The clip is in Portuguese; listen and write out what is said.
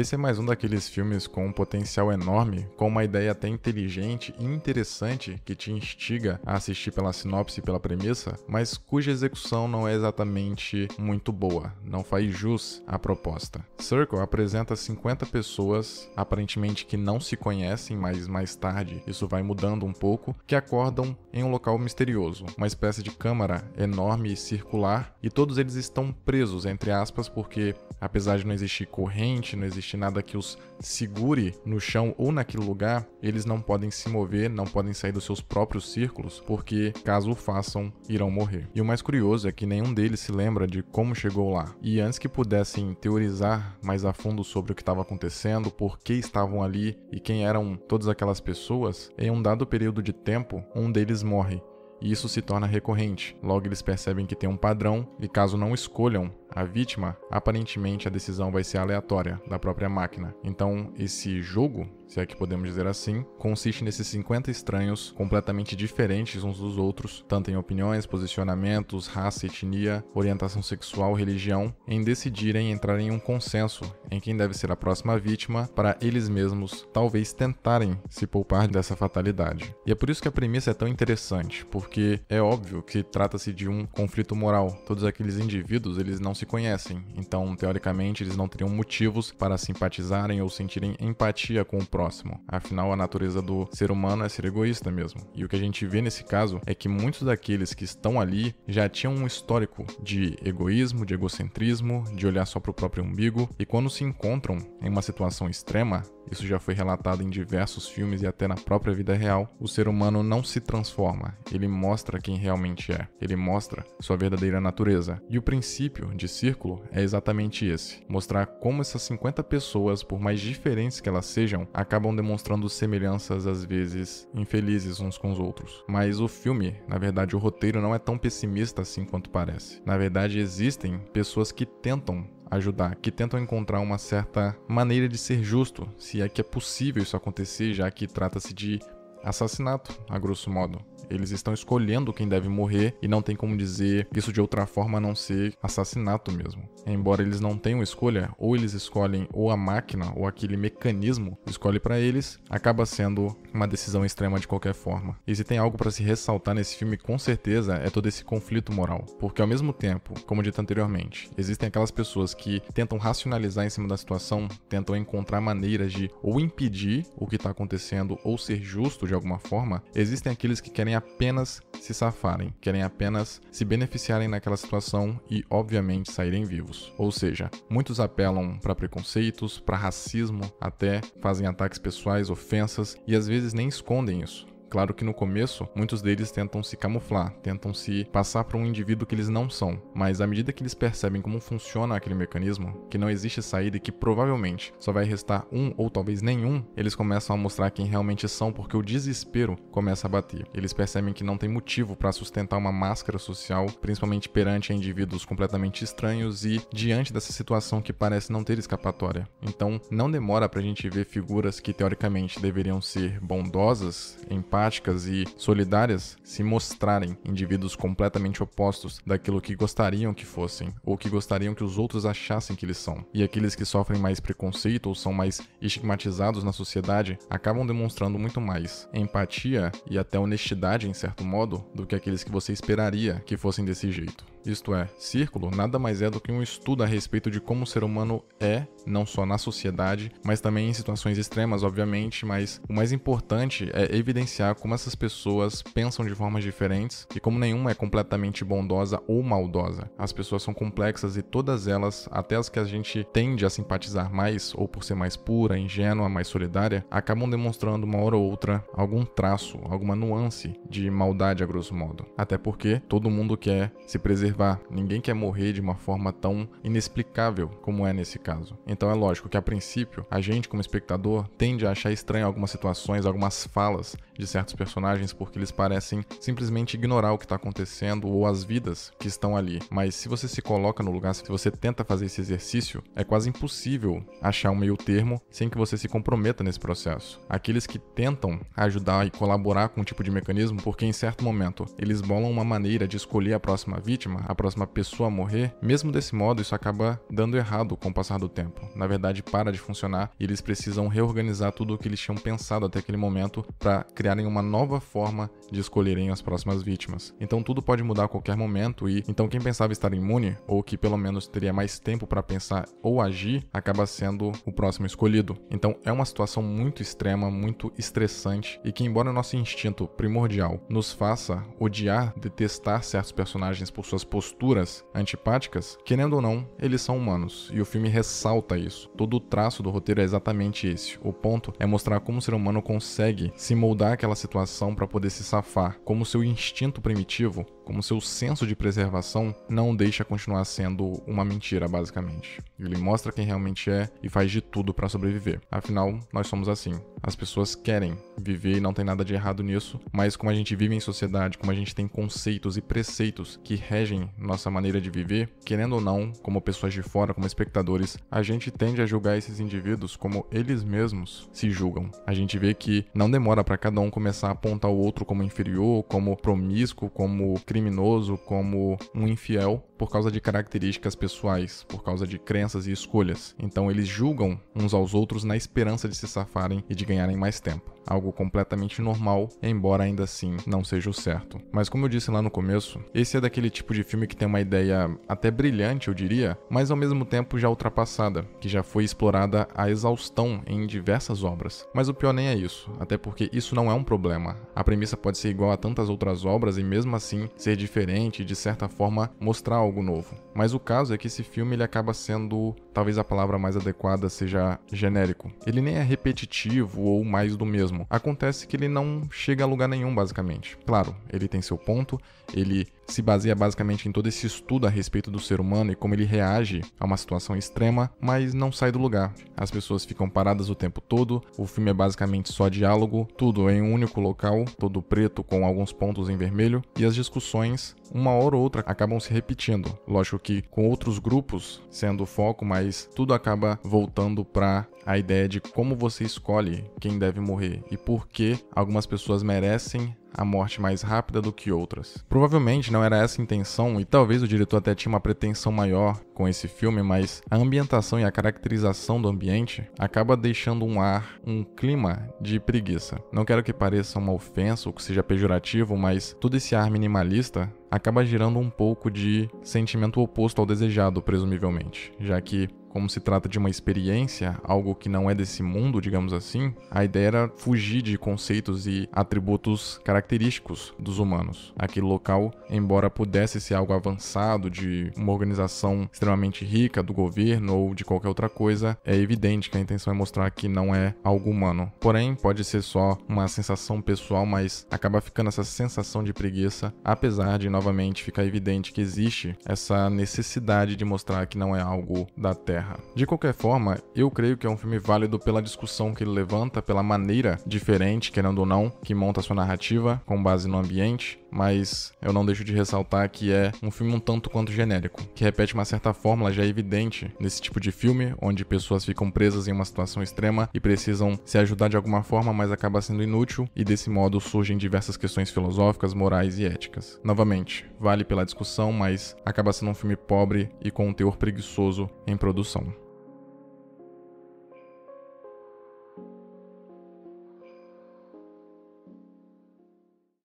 Esse é mais um daqueles filmes com um potencial enorme, com uma ideia até inteligente e interessante que te instiga a assistir pela sinopse e pela premissa, mas cuja execução não é exatamente muito boa, não faz jus à proposta. Circle apresenta 50 pessoas, aparentemente que não se conhecem, mas mais tarde isso vai mudando um pouco, que acordam em um local misterioso, uma espécie de câmara enorme e circular, e todos eles estão presos, entre aspas, porque apesar de não existir corrente, não existe nada que os segure no chão ou naquele lugar, eles não podem se mover, não podem sair dos seus próprios círculos, porque caso o façam, irão morrer. E o mais curioso é que nenhum deles se lembra de como chegou lá. E antes que pudessem teorizar mais a fundo sobre o que estava acontecendo, por que estavam ali e quem eram todas aquelas pessoas, em um dado período de tempo, um deles morre. E isso se torna recorrente. Logo eles percebem que tem um padrão e caso não escolham a vítima, aparentemente a decisão vai ser aleatória da própria máquina. Então esse jogo, se é que podemos dizer assim, consiste nesses 50 estranhos completamente diferentes uns dos outros, tanto em opiniões, posicionamentos, raça, etnia, orientação sexual, religião, em decidirem entrar em um consenso em quem deve ser a próxima vítima para eles mesmos talvez tentarem se poupar dessa fatalidade. E é por isso que a premissa é tão interessante, porque é óbvio que trata-se de um conflito moral. Todos aqueles indivíduos, eles não se conhecem, então teoricamente eles não teriam motivos para simpatizarem ou sentirem empatia com o próximo. Afinal, a natureza do ser humano é ser egoísta mesmo. E o que a gente vê nesse caso é que muitos daqueles que estão ali já tinham um histórico de egoísmo, de egocentrismo, de olhar só para o próprio umbigo, e quando se encontram em uma situação extrema, isso já foi relatado em diversos filmes e até na própria vida real, o ser humano não se transforma, ele mostra quem realmente é, ele mostra sua verdadeira natureza. E o princípio de Círculo é exatamente esse, mostrar como essas 50 pessoas, por mais diferentes que elas sejam, acabam demonstrando semelhanças às vezes infelizes uns com os outros. Mas o filme, na verdade o roteiro não é tão pessimista assim quanto parece. Na verdade existem pessoas que tentam ajudar, que tentam encontrar uma certa maneira de ser justo, se é que é possível isso acontecer, já que trata-se de assassinato, a grosso modo. Eles estão escolhendo quem deve morrer e não tem como dizer isso de outra forma a não ser assassinato mesmo. Embora eles não tenham escolha, ou eles escolhem ou a máquina ou aquele mecanismo escolhe para eles, acaba sendo uma decisão extrema de qualquer forma. E se tem algo para se ressaltar nesse filme, com certeza, é todo esse conflito moral. Porque ao mesmo tempo, como dito anteriormente, existem aquelas pessoas que tentam racionalizar em cima da situação, tentam encontrar maneiras de ou impedir o que está acontecendo ou ser justo de alguma forma. Existem aqueles que querem apenas se safarem, querem apenas se beneficiarem naquela situação e, obviamente, saírem vivos. Ou seja, muitos apelam para preconceitos, para racismo, até fazem ataques pessoais, ofensas e às vezes nem escondem isso. Claro que no começo, muitos deles tentam se camuflar, tentam se passar por um indivíduo que eles não são, mas à medida que eles percebem como funciona aquele mecanismo, que não existe saída e que provavelmente só vai restar um ou talvez nenhum, eles começam a mostrar quem realmente são porque o desespero começa a bater. Eles percebem que não tem motivo para sustentar uma máscara social, principalmente perante indivíduos completamente estranhos e diante dessa situação que parece não ter escapatória. Então, não demora pra gente ver figuras que teoricamente deveriam ser bondosas, empáticas e solidárias se mostrarem indivíduos completamente opostos daquilo que gostariam que fossem ou que gostariam que os outros achassem que eles são. E aqueles que sofrem mais preconceito ou são mais estigmatizados na sociedade acabam demonstrando muito mais empatia e até honestidade em certo modo do que aqueles que você esperaria que fossem desse jeito. Isto é, Círculo nada mais é do que um estudo a respeito de como o ser humano é, não só na sociedade, mas também em situações extremas, obviamente, mas o mais importante é evidenciar como essas pessoas pensam de formas diferentes e como nenhuma é completamente bondosa ou maldosa. As pessoas são complexas e todas elas, até as que a gente tende a simpatizar mais, ou por ser mais pura, ingênua, mais solidária, acabam demonstrando uma hora ou outra algum traço, alguma nuance de maldade a grosso modo. Até porque todo mundo quer se preservar. Ninguém quer morrer de uma forma tão inexplicável como é nesse caso. Então é lógico que a princípio, a gente como espectador tende a achar estranho algumas situações, algumas falas de certos personagens porque eles parecem simplesmente ignorar o que está acontecendo ou as vidas que estão ali. Mas se você se coloca no lugar, se você tenta fazer esse exercício, é quase impossível achar um meio termo sem que você se comprometa nesse processo. Aqueles que tentam ajudar e colaborar com um tipo de mecanismo porque em certo momento eles bolam uma maneira de escolher a próxima vítima, a próxima pessoa a morrer, mesmo desse modo isso acaba dando errado com o passar do tempo. Na verdade, para de funcionar e eles precisam reorganizar tudo o que eles tinham pensado até aquele momento para criarem uma nova forma de escolherem as próximas vítimas. Então tudo pode mudar a qualquer momento e então quem pensava estar imune, ou que pelo menos teria mais tempo para pensar ou agir, acaba sendo o próximo escolhido. Então é uma situação muito extrema, muito estressante e que, embora o nosso instinto primordial nos faça odiar, detestar certos personagens por suas posturas antipáticas, querendo ou não, eles são humanos e o filme ressalta isso. Todo o traço do roteiro é exatamente esse. O ponto é mostrar como o ser humano consegue se moldar àquela situação para poder se safar, como seu instinto primitivo, como seu senso de preservação não deixa continuar sendo uma mentira, basicamente. Ele mostra quem realmente é e faz de tudo para sobreviver. Afinal, nós somos assim. As pessoas querem viver e não tem nada de errado nisso, mas como a gente vive em sociedade, como a gente tem conceitos e preceitos que regem nossa maneira de viver, querendo ou não, como pessoas de fora, como espectadores, a gente tende a julgar esses indivíduos como eles mesmos se julgam. A gente vê que não demora para cada um começar a apontar o outro como inferior, como promíscuo, como criminoso, como um infiel, por causa de características pessoais, por causa de crenças e escolhas. Então eles julgam uns aos outros na esperança de se safarem e de ganharem mais tempo. Algo completamente normal, embora ainda assim não seja o certo. Mas como eu disse lá no começo, esse é daquele tipo de filme que tem uma ideia até brilhante, eu diria, mas ao mesmo tempo já ultrapassada, que já foi explorada à exaustão em diversas obras. Mas o pior nem é isso, até porque isso não é um problema. A premissa pode ser igual a tantas outras obras e mesmo assim ser diferente e de certa forma mostrar algo novo. Mas o caso é que esse filme ele acaba sendo, talvez a palavra mais adequada seja genérico. Ele nem é repetitivo ou mais do mesmo. Acontece que ele não chega a lugar nenhum, basicamente. Claro, ele tem seu ponto, ele se baseia basicamente em todo esse estudo a respeito do ser humano e como ele reage a uma situação extrema, mas não sai do lugar. As pessoas ficam paradas o tempo todo, o filme é basicamente só diálogo, tudo em um único local, todo preto com alguns pontos em vermelho, e as discussões, uma hora ou outra, acabam se repetindo. Lógico que com outros grupos sendo o foco, mas tudo acaba voltando para a ideia de como você escolhe quem deve morrer e por que algumas pessoas merecem a morte mais rápida do que outras. Provavelmente não era essa a intenção e talvez o diretor até tinha uma pretensão maior com esse filme, mas a ambientação e a caracterização do ambiente acaba deixando um ar, um clima de preguiça. Não quero que pareça uma ofensa ou que seja pejorativo, mas todo esse ar minimalista acaba gerando um pouco de sentimento oposto ao desejado, presumivelmente, já que como se trata de uma experiência, algo que não é desse mundo, digamos assim, a ideia era fugir de conceitos e atributos característicos dos humanos. Aquele local, embora pudesse ser algo avançado, de uma organização extremamente rica do governo ou de qualquer outra coisa, é evidente que a intenção é mostrar que não é algo humano. Porém, pode ser só uma sensação pessoal, mas acaba ficando essa sensação de preguiça, apesar de, novamente, ficar evidente que existe essa necessidade de mostrar que não é algo da Terra. De qualquer forma, eu creio que é um filme válido pela discussão que ele levanta, pela maneira diferente, querendo ou não, que monta sua narrativa com base no ambiente, mas eu não deixo de ressaltar que é um filme um tanto quanto genérico, que repete uma certa fórmula já evidente nesse tipo de filme, onde pessoas ficam presas em uma situação extrema e precisam se ajudar de alguma forma, mas acaba sendo inútil, e desse modo surgem diversas questões filosóficas, morais e éticas. Novamente, vale pela discussão, mas acaba sendo um filme pobre e com um teor preguiçoso em produção.